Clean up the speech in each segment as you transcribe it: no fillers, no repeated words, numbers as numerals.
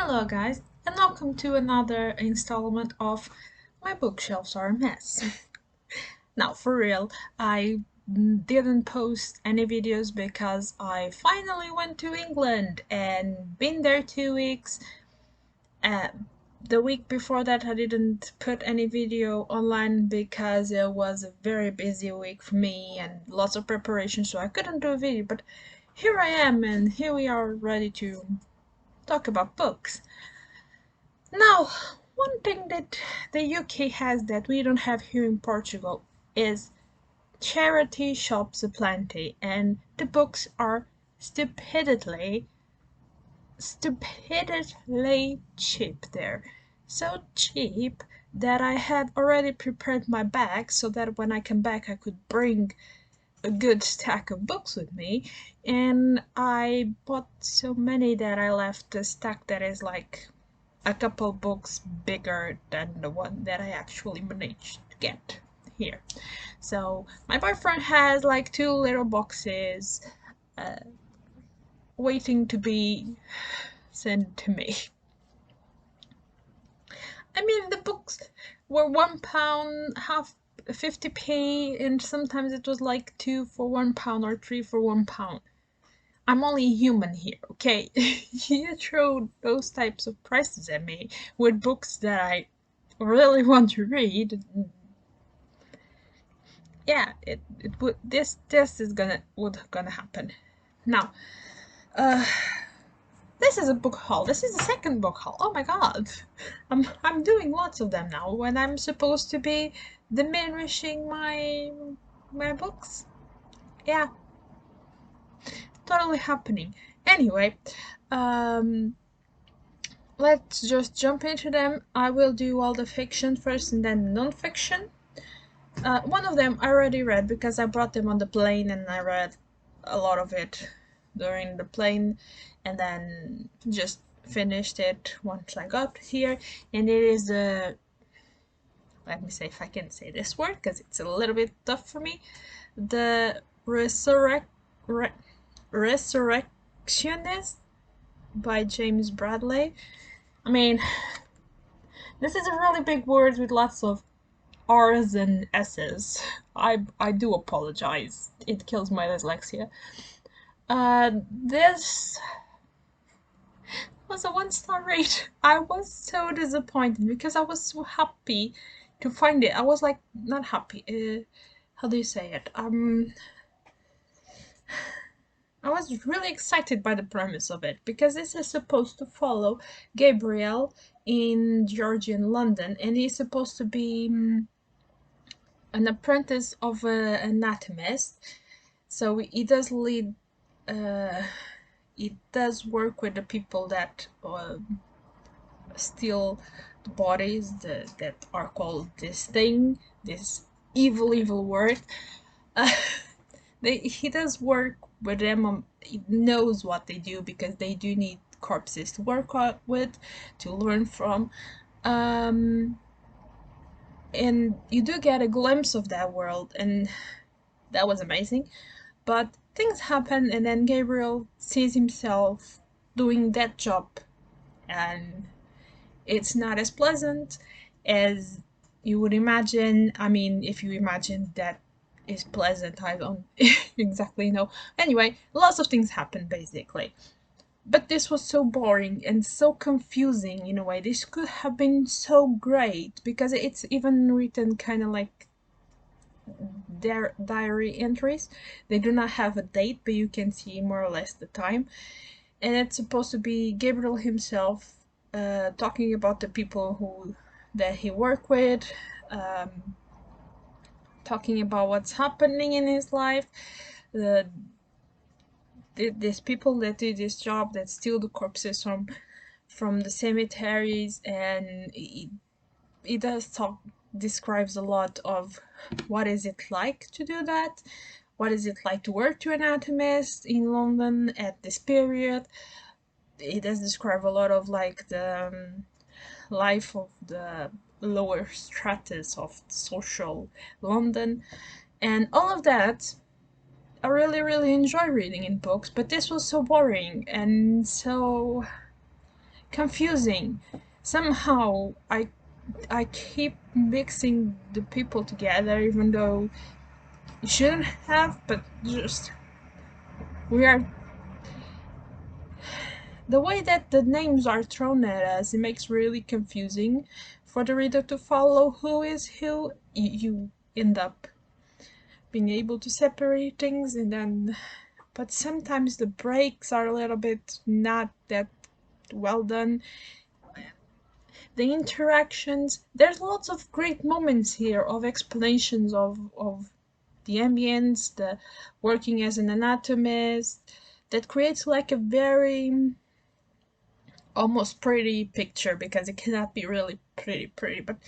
Hello, guys, and welcome to another installment of My Bookshelves Are a Mess. Now, for real, I didn't post any videos because I finally went to England and been there 2 weeks. Uh, the week before that, I didn't put any video online because it was a very busy week for me and lots of preparation, so I couldn't do a video. But here I am, and here we are ready to talk about books. Now, one thing that the UK has that we don't have here in Portugal is charity shops aplenty, and the books are stupidly cheap there. So cheap that I had already prepared my bag so that when I come back I could bring a good stack of books with me, and I bought so many that I left a stack that is like a couple books bigger than the one that I actually managed to get here. So my boyfriend has like two little boxes uh, waiting to be sent to me. I mean, the books were £1, half 50p, and sometimes it was like two for £1 or three for £1. I'm only human here, okay? You throw those types of prices at me with books that I really want to read. Yeah, it would this is gonna happen. Now, uh this is a book haul. This is the second book haul. Oh my god. I'm doing lots of them now when I'm supposed to be diminishing my books. Yeah, totally happening. Anyway, um let's just jump into them. I will do all the fiction first and then non-fiction. One of them I already read because I brought them on the plane and I read a lot of it during the plane and then just finished it once I got here, and it is the, let me see if I can say this word because it's a little bit tough for me, the Resurrectionist by James Bradley. I mean, this is a really big word with lots of R's and S's. I do apologize. It kills my dyslexia. This was a 1-star rate. I was so disappointed because I was so happy to find it. I was like, not happy. How do you say it? I was really excited by the premise of it because this is supposed to follow Gabriel in Georgian London, and he's supposed to be an apprentice of an anatomist. So he does lead. He does work with the people that steal the bodies that are called this thing, this evil word. He does work with them. He knows what they do because they do need corpses to work with, to learn from. And you do get a glimpse of that world, and that was amazing. But things happen, and then Gabriel sees himself doing that job, and it's not as pleasant as you would imagine. I mean, if you imagine that is pleasant, I don't exactly know. Anyway, lots of things happen basically. But this was so boring and so confusing in a way. This could have been so great because it's even written kind of like their diary entries. They do not have a date, but you can see more or less the time. And it's supposed to be Gabriel himself talking about the people that he worked with, talking about what's happening in his life, these people that do this job, that steal the corpses from the cemeteries, and he describes a lot of what is it like to do that, what is it like to work to anatomist in London at this period. He does describe a lot of like the life of the lower stratus of social London, and all of that I really enjoy reading in books, but this was so boring and so confusing. Somehow I keep mixing the people together, even though you shouldn't have, but just we are the way that the names are thrown at us, it makes really confusing for the reader to follow who is who. You end up being able to separate things, and then but sometimes the breaks are a little bit not that well done. The interactions, there's lots of great moments here of explanations of the ambience, the working as an anatomist, that creates like a very almost pretty picture, because it cannot be really pretty, but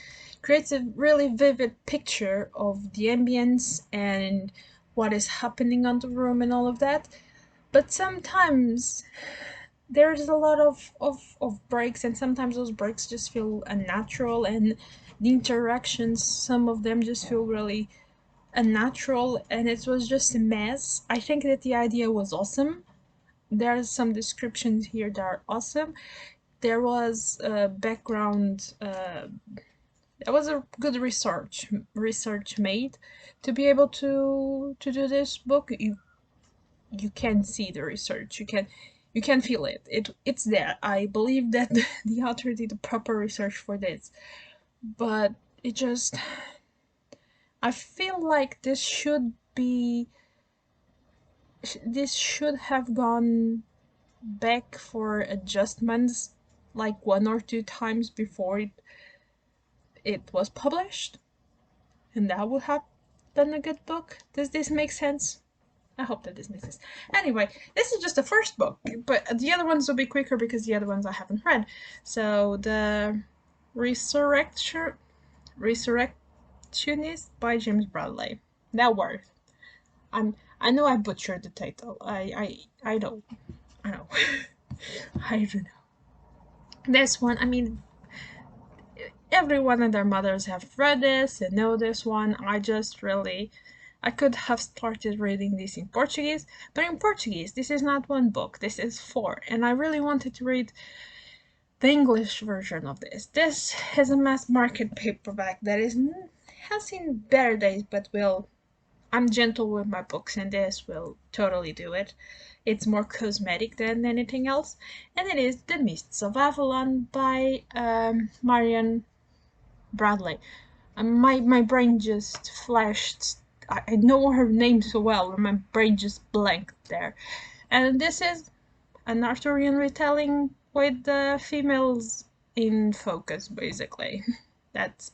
creates a really vivid picture of the ambience and what is happening on the room and all of that. But sometimes there's a lot of breaks, and sometimes those breaks just feel unnatural, and the interactions, some of them just feel really unnatural, and it was just a mess. I think that the idea was awesome. There's some descriptions here that are awesome. There was a background, there was a good research made to be able to do this book. You can see the research, you can feel it. It's there. I believe that the author did the proper research for this, but it just, I feel like this should have gone back for adjustments like one or two times before it was published, and that would have done a good book. Does this make sense? I hope that this makes sense. Anyway, this is just the first book, but the other ones will be quicker because the other ones I haven't read. So the Resurrectionist by James Bradley. That word. I know I butchered the title. I know. I know. I don't know. This one, I mean, everyone and their mothers have read this and know this one. I could have started reading this in Portuguese, but in Portuguese, this is not one book, this is four, and I really wanted to read the English version of this. This is a mass market paperback that has seen better days, but I'm gentle with my books, and this will totally do it. It's more cosmetic than anything else, and it is The Mists of Avalon by Marian Bradley. My brain just flashed. I know her name so well, and my brain just blanked there. And this is an Arthurian retelling with the females in focus, basically. That's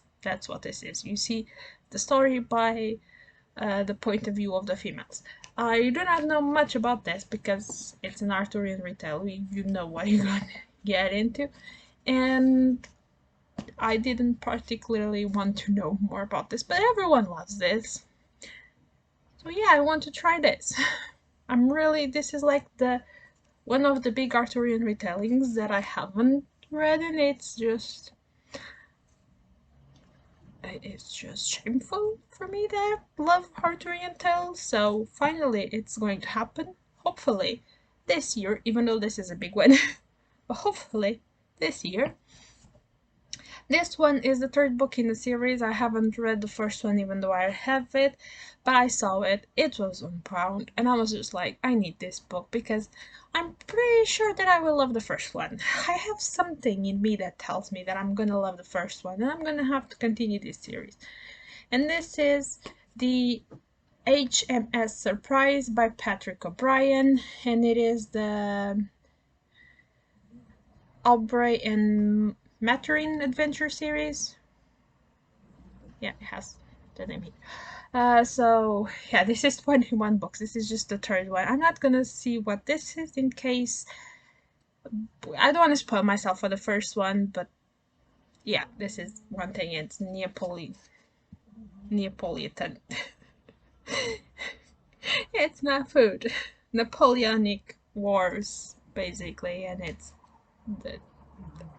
what this is. You see the story by the point of view of the females. I do not know much about this because it's an Arthurian retelling. You know what you're gonna get into, and I didn't particularly want to know more about this, but everyone loves this. So yeah, I want to try this. This is like one of the big Arthurian retellings that I haven't read, and it's just shameful for me that I love Arthurian tales. So finally it's going to happen, hopefully this year, even though this is a big one. But hopefully this year. This one is the third book in the series. I haven't read the first one, even though I have it, but I saw it. It was unbound, and I was just like, I need this book because I'm pretty sure that I will love the first one. I have something in me that tells me that I'm gonna love the first one, and I'm gonna have to continue this series. And this is the HMS Surprise by Patrick O'Brien, and it is the Aubrey and Maturin Adventure series. Yeah, it has the name here. So yeah, this is 21 books. This is just the third one. I'm not gonna see what this is in case I don't want to spoil myself for the first one, but yeah, this is one thing. It's Neapolitan. It's not food. Napoleonic Wars, basically, and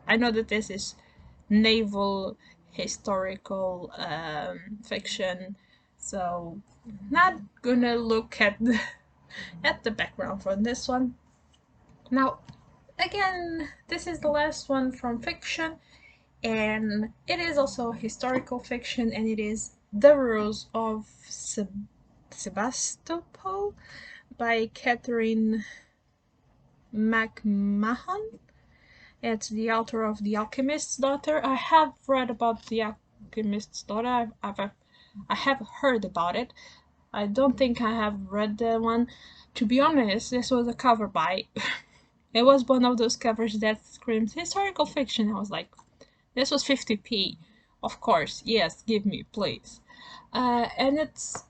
I know that this is naval historical fiction, so not gonna look at the background for this one. Now, again, this is the last one from fiction, and it is also historical fiction, and it is The Rules of Sebastopol by Catherine McMahon. It's the author of The Alchemist's Daughter. I have read about The Alchemist's Daughter. I have heard about it. I don't think I have read the one. To be honest, this was a cover by. It was one of those covers that screams historical fiction. I was like, this was 50p. Of course, yes, give me, please. And it's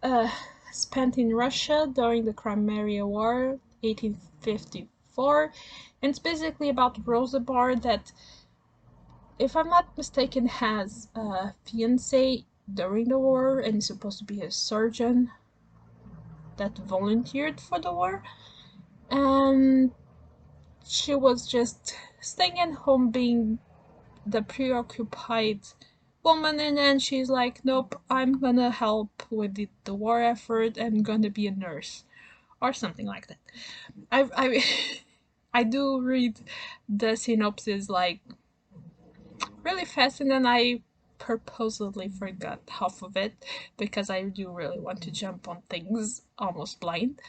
spent in Russia during the Crimea War, 1854. And it's basically about Rosa Bar that, if I'm not mistaken, has a fiance during the war and is supposed to be a surgeon that volunteered for the war. And she was just staying at home being the preoccupied woman, and then she's like, nope, I'm gonna help with the war effort. I'm gonna be a nurse or something like that. I I do read the synopsis like really fast, and then I purposely forgot half of it because I do really want to jump on things almost blind.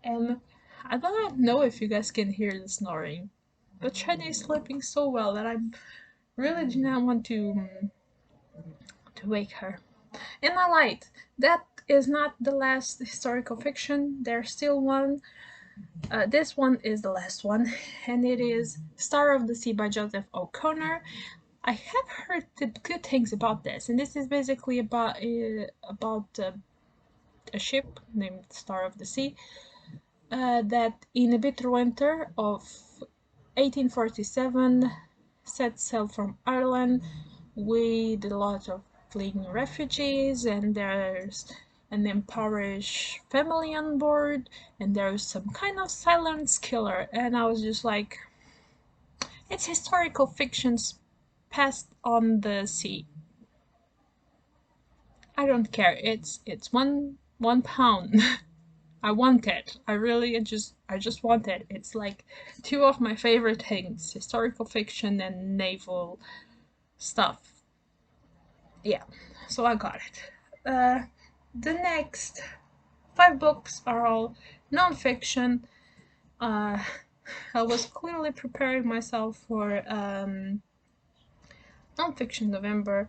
And I don't know if you guys can hear the snoring, but China is sleeping so well that I really do not want to wake her. And I lied. That is not the last historical fiction. There's still one. This one is the last one, and it is Star of the Sea by Joseph O'Connor. I have heard good things about this, and this is basically about a ship named Star of the Sea that in a bitter winter of 1847 set sail from Ireland with a lot of fleeing refugees, and there's an impoverished family on board, and there's some kind of silence killer. And I was just like, it's historical fictions passed on the sea. I don't care. It's £1. I want it. I just want it. It's like two of my favorite things: historical fiction and naval stuff. Yeah, so I got it. The next 5 books are all nonfiction. Uh, I was clearly preparing myself for nonfiction November.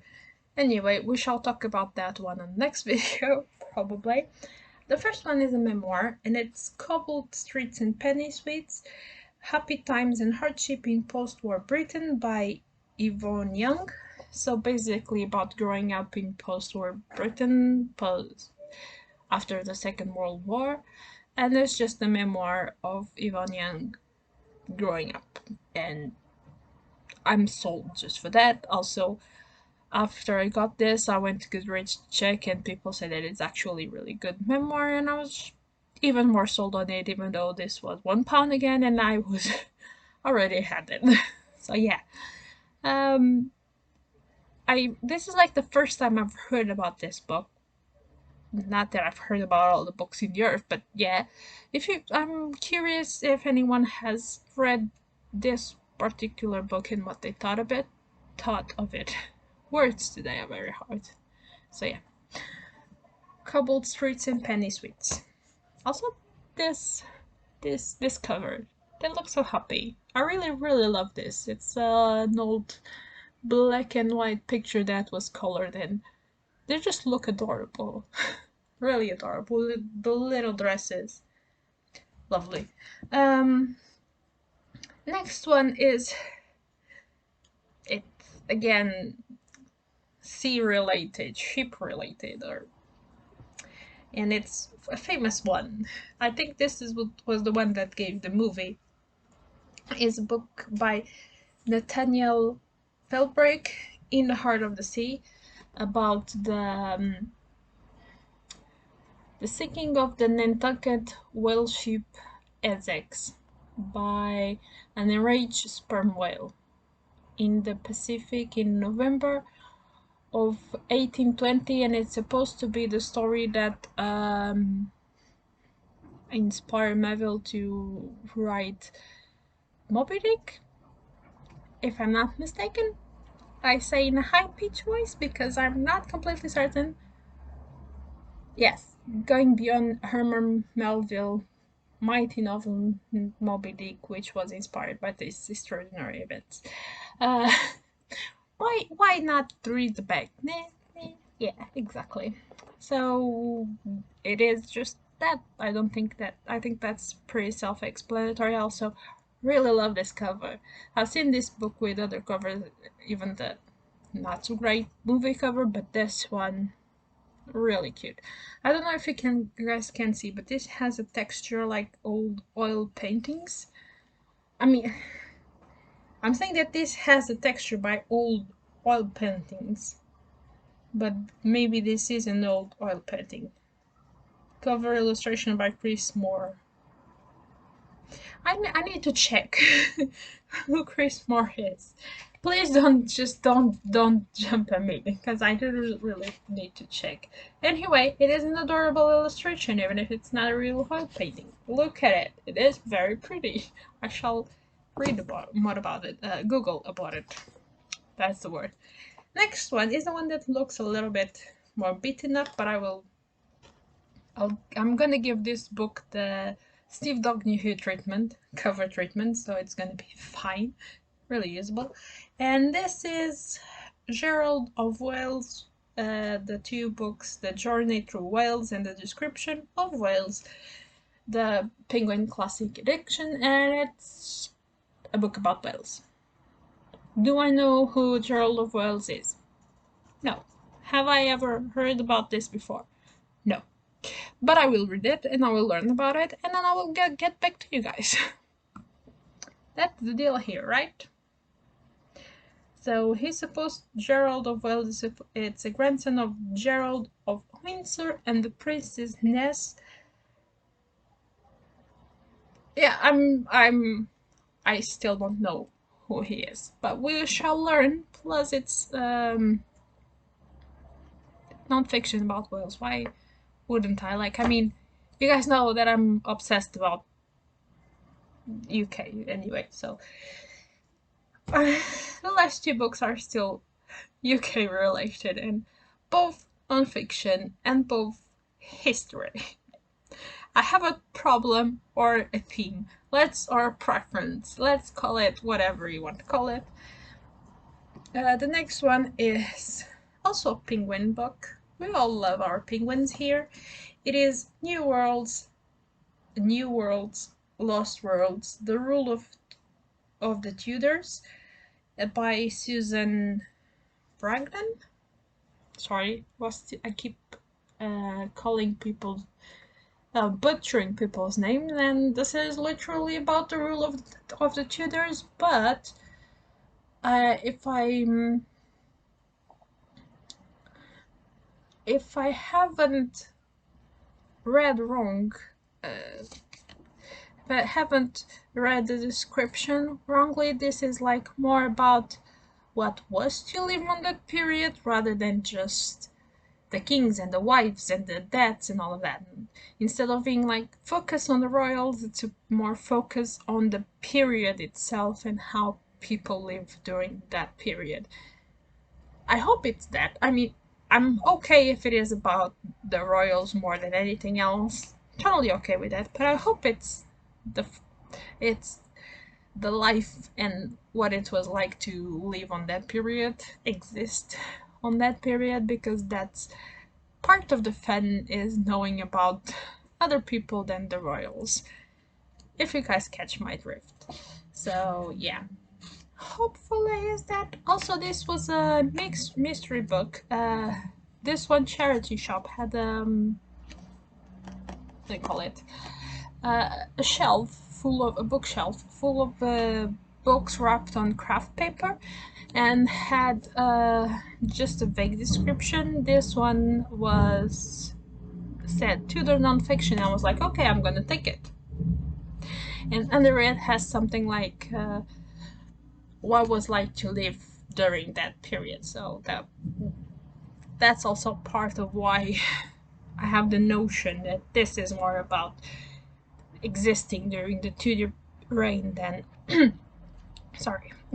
Anyway, we shall talk about that one on the next video, probably. The first one is a memoir, and it's Cobbled Streets and Penny Sweets, Happy Times and Hardship in Post-War Britain by Yvonne Young. So basically about growing up in post-war Britain, after the Second World War, and it's just a memoir of Yvonne Young growing up, and I'm sold just for that. Also, after I got this, I went to Goodreads to check, and people said that it's actually really good memoir, and I was even more sold on it, even though this was £1 again, and I was already had it. So yeah, this is like the first time I've heard about this book. Not that I've heard about all the books in the earth, but yeah, I'm curious if anyone has read this particular book and what they thought of it. Words today are very hard. So yeah, Cobbled Streets and Penny Sweets. Also, this cover, they look so happy. I really love this. It's an old black and white picture that was colored in. They just look adorable. Really adorable. The little dresses. Lovely. Next one is, it's again sea related, ship related, and it's a famous one. I think this was the one that gave the movie. Is a book by Nathaniel Felbrigg, In the Heart of the Sea, about the sinking of the Nantucket whale ship Essex by an enraged sperm whale in the Pacific in November of 1820, and it's supposed to be the story that inspired Melville to write Moby Dick, if I'm not mistaken. I say in a high-pitched voice because I'm not completely certain. Yes, going beyond Herman Melville mighty novel Moby Dick, which was inspired by these extraordinary events. Uh, why not read the back? Yeah, exactly. So it is just that. I think that's pretty self-explanatory. I also really love this cover. I've seen this book with other covers, even the not so great movie cover, but this one really cute. I don't know if you guys can see, but this has a texture like old oil paintings. I mean, I'm saying that this has a texture by old oil paintings, but maybe this is an old oil painting. Cover illustration by Chris Moore. I need to check who Chris Moore is. Please don't jump at me because I do really need to check. Anyway, it is an adorable illustration even if it's not a real oil painting. Look at it. It is very pretty. I shall read about more about it. Google about it. That's the word. Next one is the one that looks a little bit more beaten up, but I'm gonna give this book the Steve Dognew treatment, cover treatment, so it's gonna be fine, really usable. And this is Gerald of Wales, the two books, The Journey Through Wales and The Description of Wales, the Penguin Classic Edition, and it's a book about Wales. Do I know who Gerald of Wales is? No. Have I ever heard about this before? No. But I will read it and I will learn about it and then I will get back to you guys. That's the deal here, right? So Gerald of Wales, it's a grandson of Gerald of Windsor and the Princess Ness. Yeah, I still don't know who he is, but we shall learn. Plus, it's non-fiction about Wales. Why wouldn't I? Like, I mean, you guys know that I'm obsessed about UK anyway, so the last two books are still UK related and both non-fiction and both history. I have a problem or a theme, or a preference, let's call it whatever you want to call it. The next one is also a penguin book. We all love our penguins here. It is New Worlds, Lost Worlds, The Rule of the Tudors by Susan Bragdon. Sorry, I keep calling people, butchering people's names, and this is literally about the rule of the Tudors. But if I haven't read wrong, if I haven't read the description wrongly, this is like more about what was to live on that period rather than just the kings and the wives and the deaths and all of that. Instead of being like focused on the royals, it's more focus on the period itself and how people live during that period. I hope it's that. I mean, I'm okay if it is about the royals more than anything else. Totally okay with that. But I hope it's the life and what it was like to live on that period, exist on that period, because that's part of the fun, is knowing about other people than the royals, if you guys catch my drift. So yeah, hopefully is that. Also, this was a mixed mystery book. This one charity shop had they call it a bookshelf full of books wrapped on craft paper, and had just a vague description. This one said Tudor nonfiction. I was like, okay, I'm gonna take it. And under it has something like what was like to live during that period. So that's also part of why I have the notion that this is more about existing during the Tudor reign than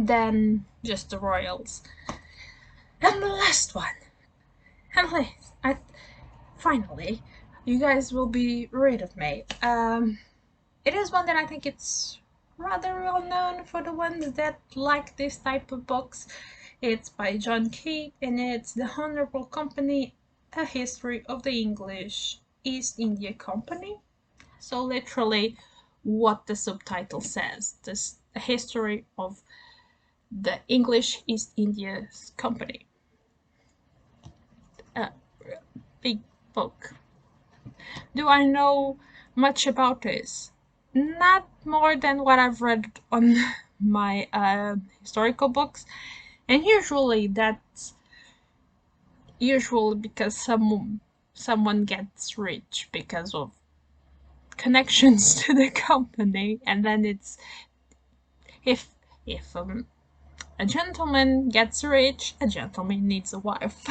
than just the royals. And the last one, and finally, you guys will be rid of me. It is one that I think it's rather well known for the ones that like this type of books. It's by John Key, and it's The Honorable Company, A History of the English East India Company. So literally what the subtitle says, this a history of the English East India Company. A big book. Do I know much about this? Not more than what I've read on my historical books, and usually that's usually because someone gets rich because of connections to the company, and then it's if if a gentleman gets rich, a gentleman needs a wife.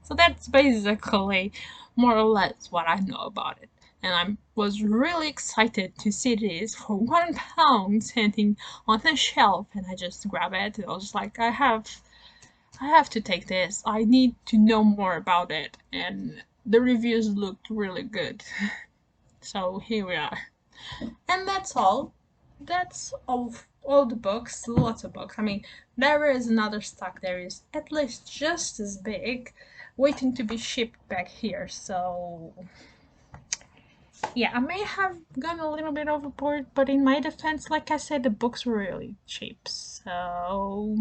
So that's basically more or less what I know about it. And I was really excited to see this for £1 sitting on the shelf, and I just grabbed it. I was like, I have to take this. I need to know more about it. And the reviews looked really good. So here we are. And that's all. That's all the books, lots of books. I mean, there is another stock there is at least just as big, waiting to be shipped back here. So yeah, I may have gone a little bit overboard, but in my defense, like I said, the books were really cheap. So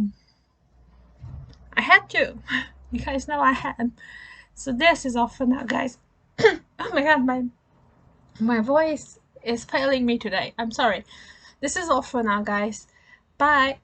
I had to. You guys know I had. So this is all for now, guys. Oh my god, my voice is failing me today. I'm sorry. This is all for now, guys. Bye.